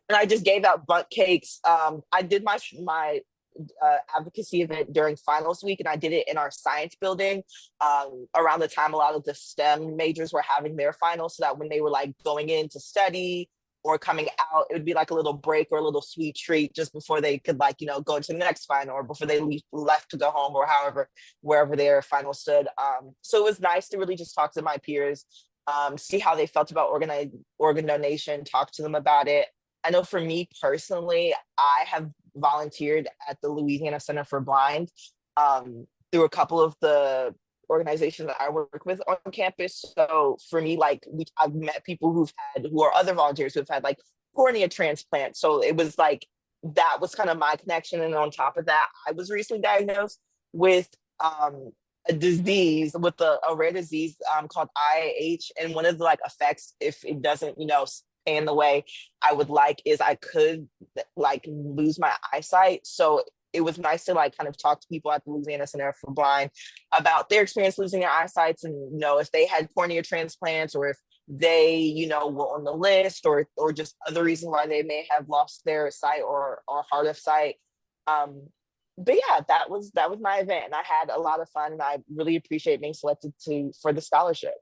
And I just gave out bundt cakes. I did my advocacy event during finals week, and I did it in our science building around the time a lot of the STEM majors were having their finals, so that when they were like going in to study or coming out, it would be like a little break or a little sweet treat just before they could like, go into the next final, or before they left to go home, or wherever their final stood. So it was nice to really just talk to my peers, see how they felt about organ donation, talk to them about it. I know for me personally, I have volunteered at the Louisiana Center for Blind through a couple of the organizations that I work with on campus. So for me, like I've met people who are other volunteers who have had like cornea transplant. So it was like, that was kind of my connection. And on top of that, I was recently diagnosed with a disease, with a rare disease called IAH. And one of the like effects, if it doesn't, stay in the way I would like, is I could like lose my eyesight. So it was nice to like kind of talk to people at the Louisiana Center for Blind about their experience losing their eyesight, and if they had cornea transplants, or if they were on the list, or just other reasons why they may have lost their sight or hard of sight. But yeah, that was my event, and I had a lot of fun, and I really appreciate being selected for the scholarship.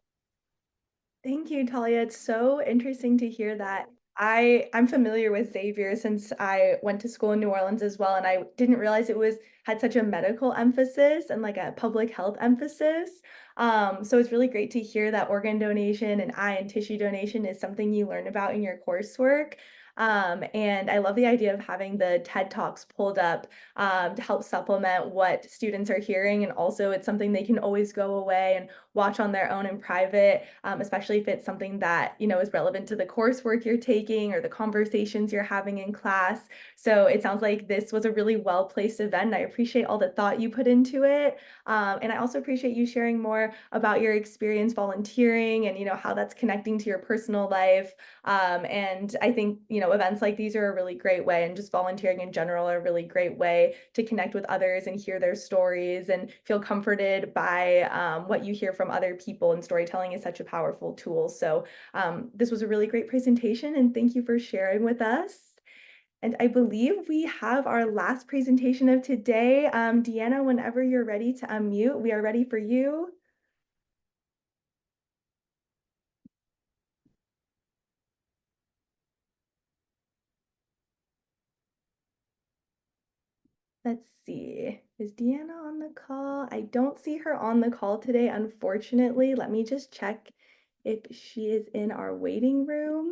Thank you, Talia. It's so interesting to hear that. I'm familiar with Xavier since I went to school in New Orleans as well, and I didn't realize it had such a medical emphasis and like a public health emphasis. So it's really great to hear that organ donation and eye and tissue donation is something you learn about in your coursework. And I love the idea of having the TED Talks pulled up to help supplement what students are hearing. And also it's something they can always go away and watch on their own in private, especially if it's something that, is relevant to the coursework you're taking or the conversations you're having in class. So it sounds like this was a really well-placed event. I appreciate all the thought you put into it. And I also appreciate you sharing more about your experience volunteering and, how that's connecting to your personal life. And I think, events like these are a really great way, and just volunteering in general are a really great way to connect with others and hear their stories and feel comforted by what you hear from other people. And storytelling is such a powerful tool. So this was a really great presentation, and thank you for sharing with us. And I believe we have our last presentation of today. Deanna, whenever you're ready to unmute, we are ready for you. Let's see, is Deanna on the call? I don't see her on the call today, unfortunately. Let me just check if she is in our waiting room.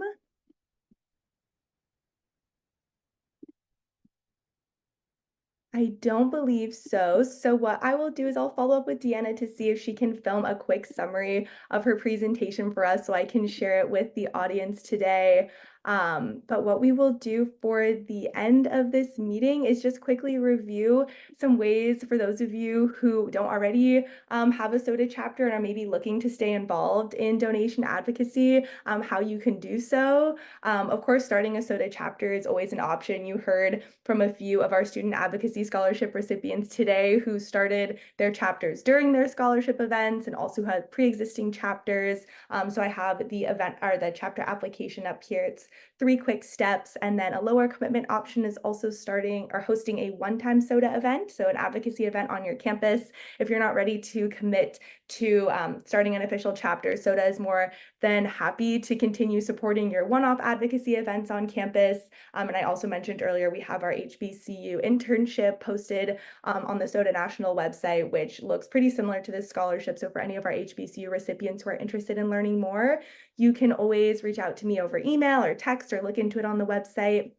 I don't believe so. So what I will do is I'll follow up with Deanna to see if she can film a quick summary of her presentation for us so I can share it with the audience today. But what we will do for the end of this meeting is just quickly review some ways for those of you who don't already have a SOTA chapter and are maybe looking to stay involved in donation advocacy, how you can do so. Of course, starting a SOTA chapter is always an option. You heard from a few of our student advocacy scholarship recipients today who started their chapters during their scholarship events and also had pre-existing chapters. So I have the event or the chapter application up here. It's 3 quick steps, and then a lower commitment option is also starting or hosting a one-time SOTA event, so an advocacy event on your campus. If you're not ready to commit to starting an official chapter, SOTA is more than happy to continue supporting your one-off advocacy events on campus. And I also mentioned earlier, we have our HBCU internship posted on the SOTA National website, which looks pretty similar to this scholarship. So for any of our HBCU recipients who are interested in learning more, you can always reach out to me over email or text or look into it on the website.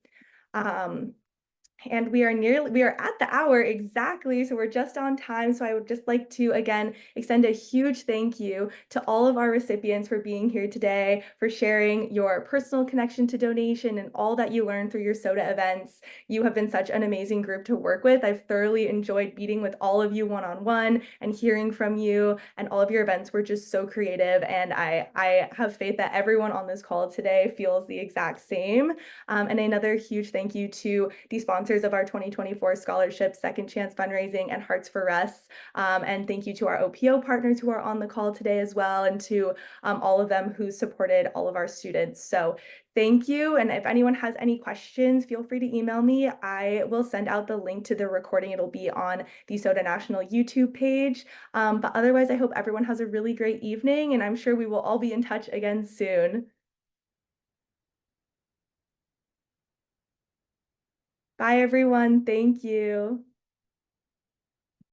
And we are at the hour exactly, so we're just on time. So I would just like to, again, extend a huge thank you to all of our recipients for being here today, for sharing your personal connection to donation and all that you learned through your SOTA events. You have been such an amazing group to work with. I've thoroughly enjoyed meeting with all of you one-on-one and hearing from you, and all of your events were just so creative. And I have faith that everyone on this call today feels the exact same. And another huge thank you to the sponsors of our 2024 scholarship, Second Chance Fundraising, and Hearts for Us. And thank you to our OPO partners who are on the call today as well, and to all of them who supported all of our students. So thank you. And if anyone has any questions, feel free to email me. I will send out the link to the recording. It'll be on the SOTA National YouTube page. But otherwise, I hope everyone has a really great evening, and I'm sure we will all be in touch again soon. Bye, everyone. Thank you.